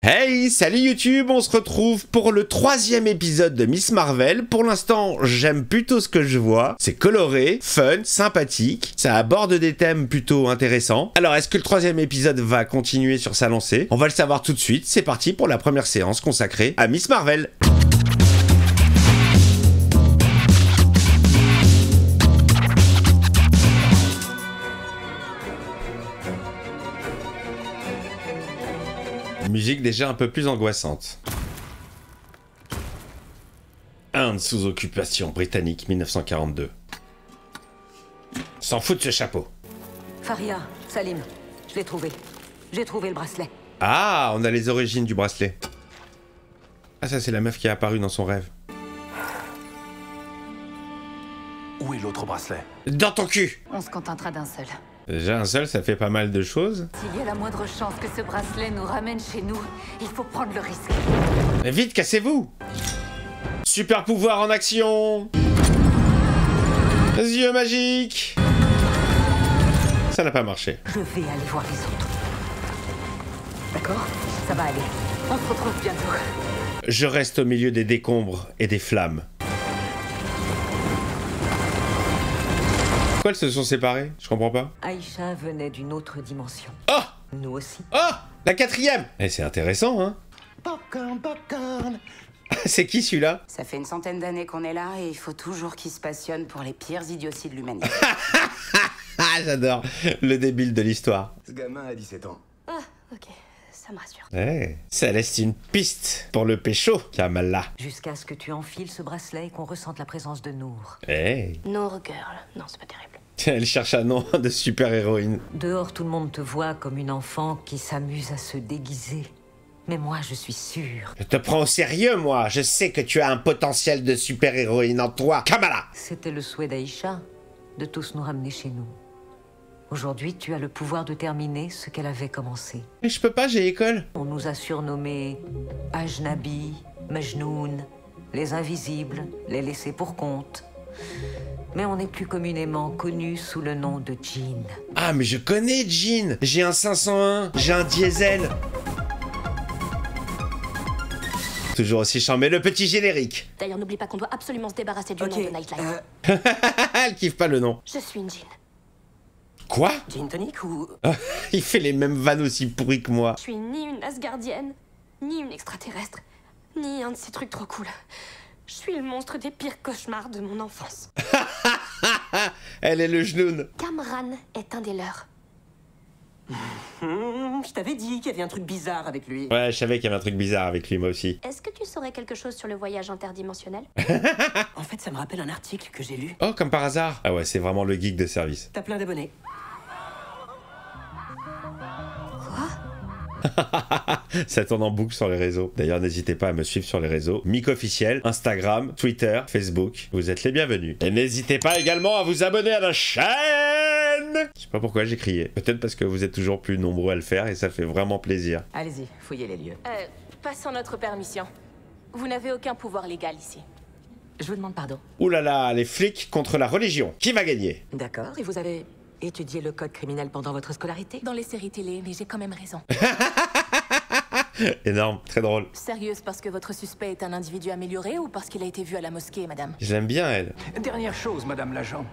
Hey, salut YouTube, on se retrouve pour le 3e épisode de Miss Marvel. Pour l'instant, j'aime plutôt ce que je vois. C'est coloré, fun, sympathique. Ça aborde des thèmes plutôt intéressants. Alors, est-ce que le 3e épisode va continuer sur sa lancée? On va le savoir tout de suite. C'est parti pour la première séance consacrée à Miss Marvel. Musique déjà un peu plus angoissante. Inde sous occupation britannique 1942. S'en fout de ce chapeau. Faria, Salim, je l'ai trouvé. J'ai trouvé le bracelet. Ah, on a les origines du bracelet. Ah, ça c'est la meuf qui est apparue dans son rêve. Où est l'autre bracelet? Dans ton cul! On se contentera d'un seul. Déjà un seul, ça fait pas mal de choses. S'il y a la moindre chance que ce bracelet nous ramène chez nous, il faut prendre le risque. Mais vite, cassez-vous! Super pouvoir en action! Yeux magiques! Ça n'a pas marché. Je vais aller voir les autres. D'accord? Ça va aller. On se retrouve bientôt. Je reste au milieu des décombres et des flammes. Pourquoi elles se sont séparées? Je comprends pas. Aïcha venait d'une autre dimension. Oh! Nous aussi. Oh! La 4e! Eh, c'est intéressant, hein? Popcorn, popcorn. C'est qui celui-là? Ça fait une centaine d'années qu'on est là et il faut toujours qu'ils se passionnent pour les pires idioties de l'humanité. Ah, j'adore le débile de l'histoire. Ce gamin a 17 ans. Ah, ok, ça me rassure. Eh, ça laisse une piste pour le pécho, Kamala. Jusqu'à ce que tu enfiles ce bracelet et qu'on ressente la présence de Nour. Eh, No girl, non, c'est pas terrible. elle cherche un nom de super-héroïne. Dehors, tout le monde te voit comme une enfant qui s'amuse à se déguiser. Mais moi, je suis sûre. Je te prends au sérieux, moi. Je sais que tu as un potentiel de super-héroïne en toi, Kamala. C'était le souhait d'Aïcha, de tous nous ramener chez nous. Aujourd'hui, tu as le pouvoir de terminer ce qu'elle avait commencé. Mais je peux pas, j'ai école. On nous a surnommés Ajnabi, Majnoun, les invisibles, les laissés pour compte. Mais on est plus communément connus sous le nom de Djinn. Ah, mais je connais Jean. J'ai un 501, j'ai un diesel. Toujours aussi charmé, le petit générique. D'ailleurs, n'oublie pas qu'on doit absolument se débarrasser du nom de Nightlight. Elle kiffe pas le nom. Je suis une djinn. Quoi? Gin tonic ou... Il fait les mêmes vannes aussi pourries que moi. Je suis ni une Asgardienne, ni une extraterrestre, ni un de ces trucs trop cool. Je suis le monstre des pires cauchemars de mon enfance. Elle est le genoun. Kamran est un des leurs. Je t'avais dit qu'il y avait un truc bizarre avec lui. Ouais, je savais qu'il y avait un truc bizarre avec lui, moi aussi. Est-ce que tu saurais quelque chose sur le voyage interdimensionnel? En fait, ça me rappelle un article que j'ai lu. Oh, comme par hasard. Ah ouais, c'est vraiment le geek de service. T'as plein d'abonnés. Ça tourne en boucle sur les réseaux. D'ailleurs, n'hésitez pas à me suivre sur les réseaux. Mic officiel, Instagram, Twitter, Facebook. Vous êtes les bienvenus. Et n'hésitez pas également à vous abonner à la chaîne. Je sais pas pourquoi j'ai crié. Peut-être parce que vous êtes toujours plus nombreux à le faire et ça fait vraiment plaisir. Allez-y, fouillez les lieux. Passons notre permission. Vous n'avez aucun pouvoir légal ici. Je vous demande pardon. Ouh là là, les flics contre la religion. Qui va gagner? D'accord, et vous avez étudié le code criminel pendant votre scolarité? Dans les séries télé, mais j'ai quand même raison. Énorme, très drôle. Sérieuse parce que votre suspect est un individu amélioré ou parce qu'il a été vu à la mosquée, madame? Je l'aime bien, elle. Dernière chose, madame l'agent.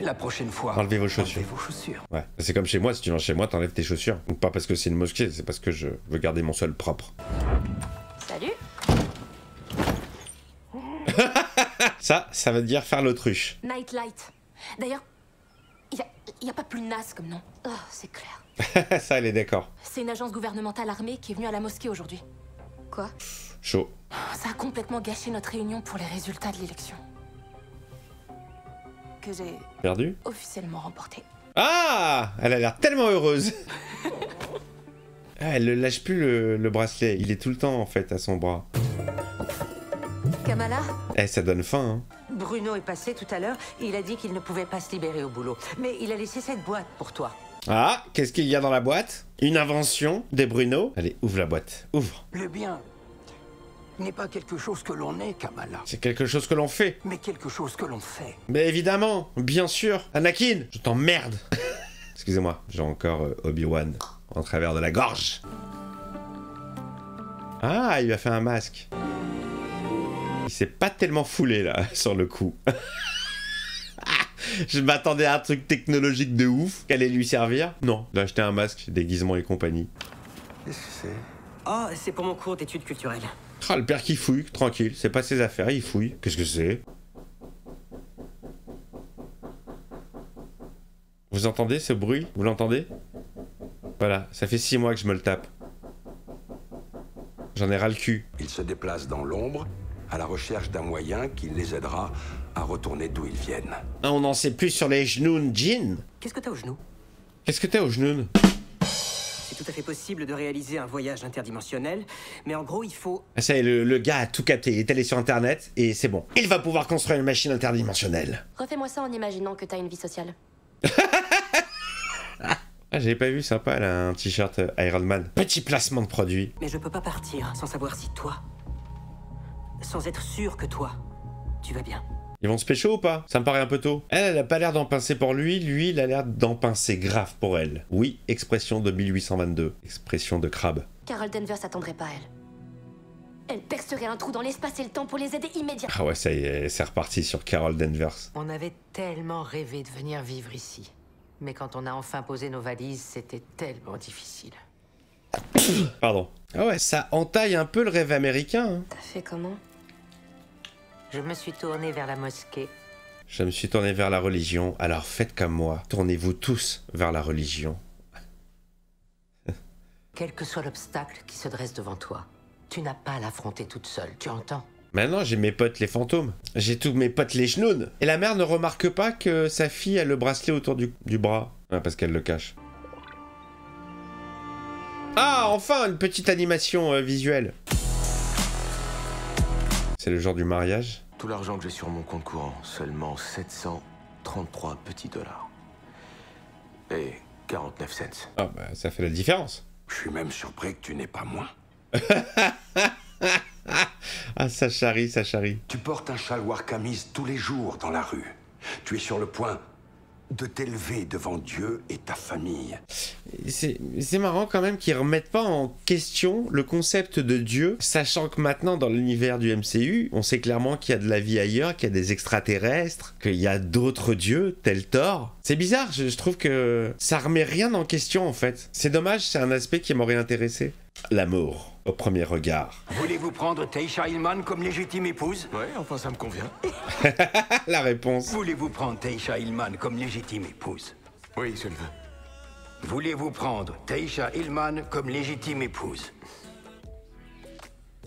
La prochaine fois... Enlevez vos chaussures. Enlevez vos chaussures. Ouais, c'est comme chez moi, si tu viens chez moi, t'enlèves tes chaussures. Donc pas parce que c'est une mosquée, c'est parce que je veux garder mon sol propre. Salut. Ça veut dire faire l'autruche. Nightlight. D'ailleurs, il y a pas plus naze comme nom. Oh, c'est clair. Ça, elle est d'accord. C'est une agence gouvernementale armée qui est venue à la mosquée aujourd'hui. Quoi? Chaud. Ça a complètement gâché notre réunion pour les résultats de l'élection. Que j'ai Perdu? officiellement remporté. Ah! Elle a l'air tellement heureuse. Ah, elle ne lâche plus le bracelet. Il est tout le temps, en fait, à son bras. Kamala, Eh, ça donne faim, hein. Bruno est passé tout à l'heure et il a dit qu'il ne pouvait pas se libérer au boulot. Mais il a laissé cette boîte pour toi. Ah, qu'est-ce qu'il y a dans la boîte? Une invention des Bruno? Allez, ouvre la boîte. Ouvre. Le bien n'est pas quelque chose que l'on est, Kamala, C'est quelque chose que l'on fait. mais quelque chose que l'on fait. Mais évidemment, bien sûr. Anakin, je t'emmerde. Excusez-moi, j'ai encore Obi-Wan en travers de la gorge. Ah, il lui a fait un masque. Il s'est pas tellement foulé, là, sur le coup. Je m'attendais à un truc technologique de ouf qui allait lui servir. Non, il a acheté un masque, déguisement et compagnie. Qu'est-ce que c'est? Oh, c'est pour mon cours d'études culturelles. Ah, le père qui fouille, tranquille, c'est pas ses affaires, il fouille. Qu'est-ce que c'est? Vous entendez ce bruit? Vous l'entendez? Voilà, ça fait 6 mois que je me le tape. J'en ai ras le cul. Ils se déplacent dans l'ombre à la recherche d'un moyen qui les aidera à retourner d'où ils viennent. Ah, on en sait plus sur les genoux, Jin. Qu'est-ce que t'as au genou? Qu'est-ce que t'as aux genoux? C'est tout à fait possible de réaliser un voyage interdimensionnel, mais en gros, il faut... Ah, ça y est, le gars a tout capté, il est allé sur internet et c'est bon. Il va pouvoir construire une machine interdimensionnelle. Refais-moi ça en imaginant que t'as une vie sociale. Ah, j'avais pas vu, sympa, elle a un t-shirt Iron Man. Petit placement de produit. Mais je peux pas partir sans savoir si toi... sans être sûr que toi, tu vas bien. Ils vont se pécho ou pas? Ça me paraît un peu tôt. Elle a pas l'air d'en pincer pour lui, lui, il a l'air d'en pincer grave pour elle. Oui, expression de 1822. Expression de crabe. Carol Danvers s'attendrait pas à elle. Elle percerait un trou dans l'espace et le temps pour les aider immédiatement. Ah ouais, ça y est, c'est reparti sur Carol Danvers. On avait tellement rêvé de venir vivre ici. Mais quand on a enfin posé nos valises, c'était tellement difficile. Pardon. Ah ouais, ça entaille un peu le rêve américain. Hein. T'as fait comment? Je me suis tournée vers la mosquée. Je me suis tourné vers la religion, alors faites comme moi. Tournez-vous tous vers la religion. Quel que soit l'obstacle qui se dresse devant toi, tu n'as pas à l'affronter toute seule, tu entends? Maintenant, j'ai mes potes les fantômes. J'ai tous mes potes les chenounes. Et la mère ne remarque pas que sa fille a le bracelet autour du bras. Ah, parce qu'elle le cache. Ah, enfin, une petite animation visuelle. C'est le jour du mariage. Tout l'argent que j'ai sur mon compte courant, seulement 733 petits dollars. Et 49 cents. Ah, bah, ça fait la différence. Je suis même surpris que tu n'aies pas moins. Ah, ça charrie, ça charrie. Tu portes un chaloir camise tous les jours dans la rue. Tu es sur le point de t'élever devant Dieu et ta famille. C'est marrant quand même qu'ils remettent pas en question le concept de Dieu, sachant que maintenant dans l'univers du MCU, on sait clairement qu'il y a de la vie ailleurs, qu'il y a des extraterrestres, qu'il y a d'autres dieux, tel Thor. C'est bizarre, je trouve que ça remet rien en question en fait. C'est dommage, c'est un aspect qui m'aurait intéressé. L'amour, au premier regard. Voulez-vous prendre Taysha Hillman comme légitime épouse? Ouais, enfin ça me convient. La réponse. Voulez-vous prendre Taysha Hillman comme légitime épouse? Oui, je le veux. Voulez-vous prendre Taysha Hillman comme légitime épouse?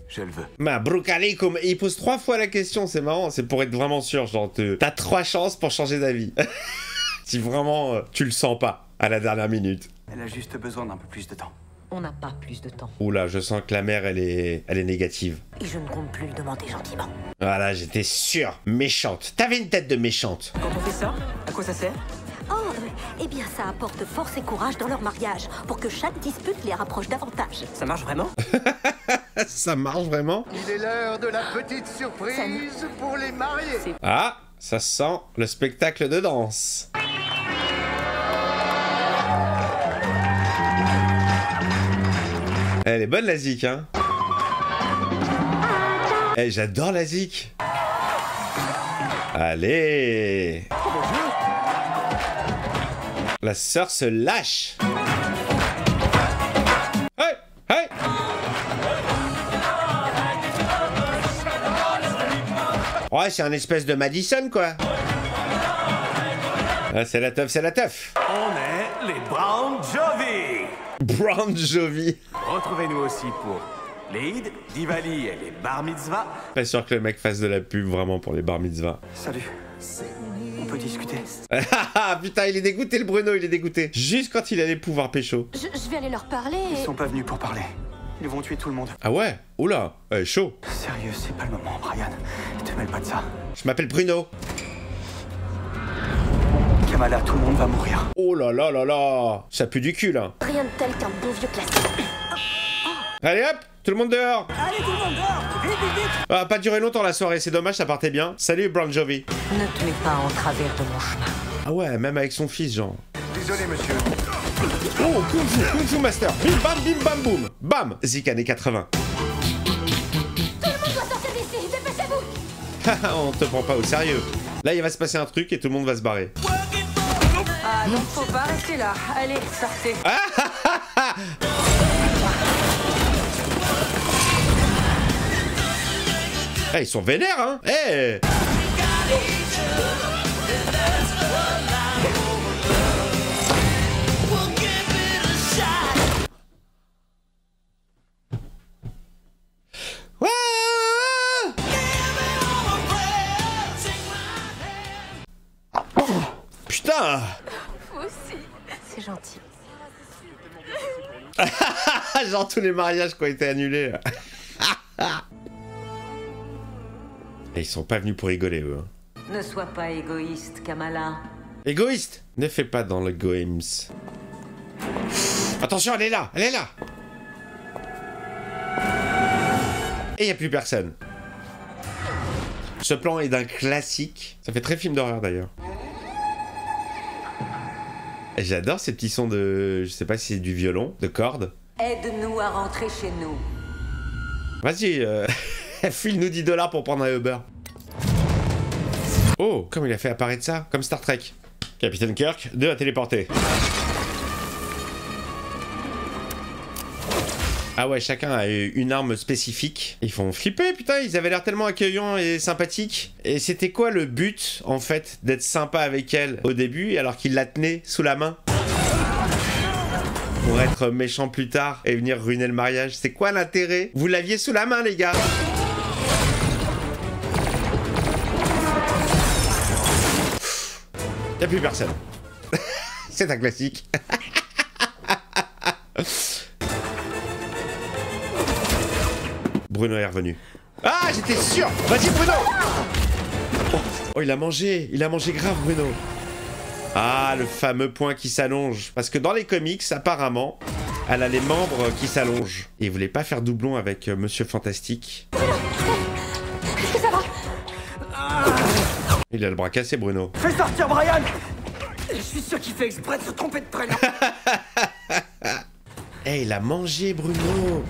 Je le veux. Mabruk alaikum. Il pose 3 fois la question, c'est marrant, c'est pour être vraiment sûr, genre t'as 3 chances pour changer d'avis. Si vraiment tu le sens pas à la dernière minute. Elle a juste besoin d'un peu plus de temps. On n'a pas plus de temps. Oula, je sens que la mère, elle est négative. Et je ne compte plus le demander gentiment. Voilà, j'étais sûr. Méchante. T'avais une tête de méchante. Quand on fait ça, à quoi ça sert? Oh, eh bien ça apporte force et courage dans leur mariage, pour que chaque dispute les rapproche davantage. Ça marche vraiment? Ça marche vraiment? Il est l'heure de la petite surprise pour les mariés. Ah, ça sent le spectacle de danse. Elle est bonne la zik, hein. Eh, j'adore la zik. Allez. La sœur se lâche. Hey, hey. Ouais, c'est un espèce de Madison, quoi. Ah, c'est la teuf, c'est la teuf. On est les Brown Jovi. Brown Jovi. Retrouvez-nous aussi pour Lead, Diwali et les bar mitzvahs. Pas sûr que le mec fasse de la pub vraiment pour les bar mitzvahs. Salut. On peut discuter. Ah putain, il est dégoûté le Bruno, il est dégoûté. Juste quand il allait pouvoir pécho. Je vais aller leur parler et... Ils sont pas venus pour parler. Ils vont tuer tout le monde. Ah ouais? Oula, chaud. Sérieux, c'est pas le moment, Brian. Te mêle pas de ça. Je m'appelle Bruno. Kamala, tout le monde va mourir. Oh là là là là. Ça pue du cul là. Rien de tel qu'un bon vieux classique. Allez hop, tout le monde dehors. Allez, tout le monde dehors! Vite, vite, vite! Ah, pas duré longtemps la soirée, c'est dommage, ça partait bien. Salut Brown Jovi. Ne te mets pas en travers de mon chemin. Ah ouais, même avec son fils, genre. Désolé, monsieur. Oh, Kung Fu Master. Bim bam bim bam boum. Bam. Zik années 80. On te prend pas au sérieux. Là, il va se passer un truc et tout le monde va se barrer. Ah, donc faut pas rester là. Allez, sortez. Ah, ils sont vénères, hein. Hey. Putain. Vous aussi. C'est gentil. Genre tous les mariages qui ont été annulés. Et ils sont pas venus pour rigoler, eux. Ne sois pas égoïste, Kamala. Égoïste. Ne fais pas dans le goems. Attention, elle est là. Elle est là. Et il n'y a plus personne. Ce plan est d'un classique. Ça fait très film d'horreur d'ailleurs. J'adore ces petits sons de... Je sais pas si c'est du violon, de cordes. Aide-nous à rentrer chez nous. Vas-y, file-nous 10 $ pour prendre un Uber. Oh, comme il a fait apparaître ça, comme Star Trek. Capitaine Kirk, 2 à téléporter. Ah ouais, chacun a une arme spécifique. Ils font flipper, putain, ils avaient l'air tellement accueillants et sympathiques. Et c'était quoi le but, en fait, d'être sympa avec elle au début, alors qu'il la tenait sous la main? Pour être méchant plus tard et venir ruiner le mariage. C'est quoi l'intérêt? Vous l'aviez sous la main, les gars. Y'a plus personne. C'est un classique. Bruno est revenu. Ah, j'étais sûr. Vas-y, Bruno. Oh, il a mangé grave, Bruno. Ah, le fameux point qui s'allonge. Parce que dans les comics, apparemment, elle a les membres qui s'allongent. Et il voulait pas faire doublon avec Monsieur Fantastique. Est-ce que ça va? Il a le bras cassé, Bruno. Fais sortir Brian. Je suis sûr qu'il fait exprès de se tromper de prénom. Eh, il a mangé, Bruno.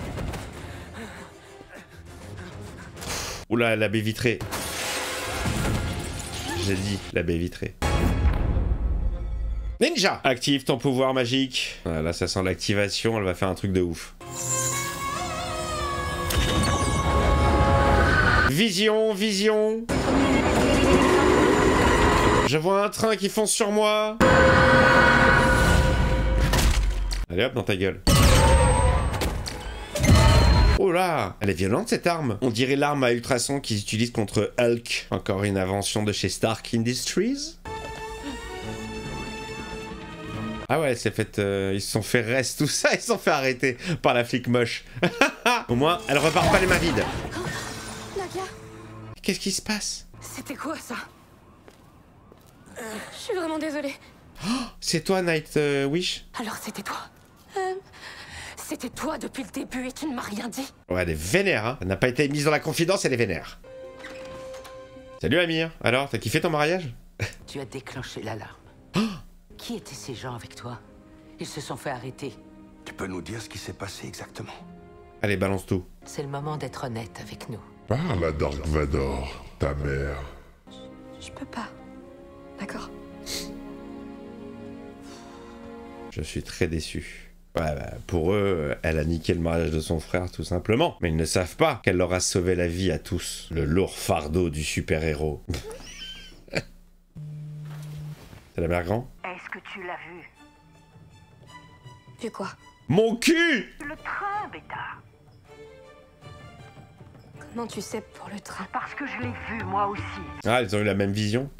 Oula, la baie vitrée. J'ai dit, la baie vitrée. Ninja! Active ton pouvoir magique. Ah, là, ça sent l'activation, elle va faire un truc de ouf. Vision, vision. Je vois un train qui fonce sur moi. Allez hop, dans ta gueule. Oh là, elle est violente cette arme. On dirait l'arme à ultrasons qu'ils utilisent contre Hulk. Encore une invention de chez Stark Industries. Ah ouais, c'est fait, ils se sont fait reste, tout ça, ils se sont fait arrêter par la flic moche. Au moins, elle repart pas les mains vides. Nadia, Qu'est-ce qui se passe? C'était quoi ça? je suis vraiment désolée. Oh, c'est toi, Night Wish? Alors c'était toi. C'était toi depuis le début et tu ne m'as rien dit. Ouais, elle est vénère, hein. Elle n'a pas été mise dans la confidence, elle est vénère. Salut Amir, alors, t'as kiffé ton mariage? Tu as déclenché l'alarme. Qui étaient ces gens avec toi? Ils se sont fait arrêter. Tu peux nous dire ce qui s'est passé exactement? Allez, balance tout. C'est le moment d'être honnête avec nous. Parle à Dark Vador, ta mère. Je peux pas. D'accord? Je suis très déçu. Ouais, bah, pour eux, elle a niqué le mariage de son frère, tout simplement. Mais ils ne savent pas qu'elle leur a sauvé la vie à tous. Le lourd fardeau du super-héros. C'est la mère grand? Est-ce que tu l'as vu? Vu quoi? Mon cul! Le train, bêta. Comment tu sais pour le train? Parce que je l'ai vu, moi aussi. Ah, ils ont eu la même vision.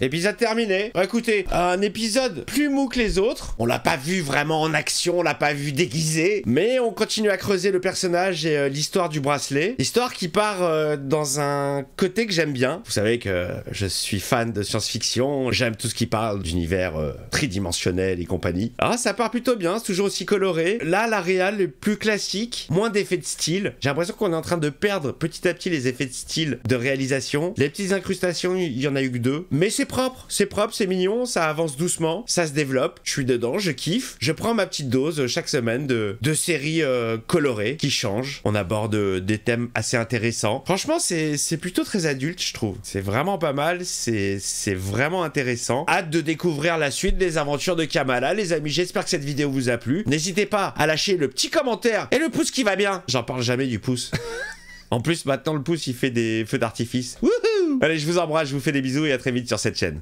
Épisode terminé. Bon, écoutez, un épisode plus mou que les autres. On l'a pas vu vraiment en action, on l'a pas vu déguisé. Mais on continue à creuser le personnage et l'histoire du bracelet. Histoire qui part dans un côté que j'aime bien. Vous savez que je suis fan de science-fiction. J'aime tout ce qui parle d'univers tridimensionnel et compagnie. Ah, ça part plutôt bien, c'est toujours aussi coloré. Là, la réal est plus classique, moins d'effets de style. J'ai l'impression qu'on est en train de perdre petit à petit les effets de style de réalisation. Les petites incrustations, il y en a eu que 2. Mais c'est propre, c'est mignon, ça avance doucement, ça se développe, je suis dedans, je kiffe, je prends ma petite dose chaque semaine de séries colorées qui changent. On aborde des thèmes assez intéressants. Franchement, c'est plutôt très adulte, je trouve. C'est vraiment pas mal, c'est vraiment intéressant. Hâte de découvrir la suite des aventures de Kamala, les amis. J'espère que cette vidéo vous a plu. N'hésitez pas à lâcher le petit commentaire et le pouce qui va bien. J'en parle jamais du pouce. En plus, maintenant, le pouce, il fait des feux d'artifice. Wouhou! Allez, je vous embrasse, je vous fais des bisous et à très vite sur cette chaîne.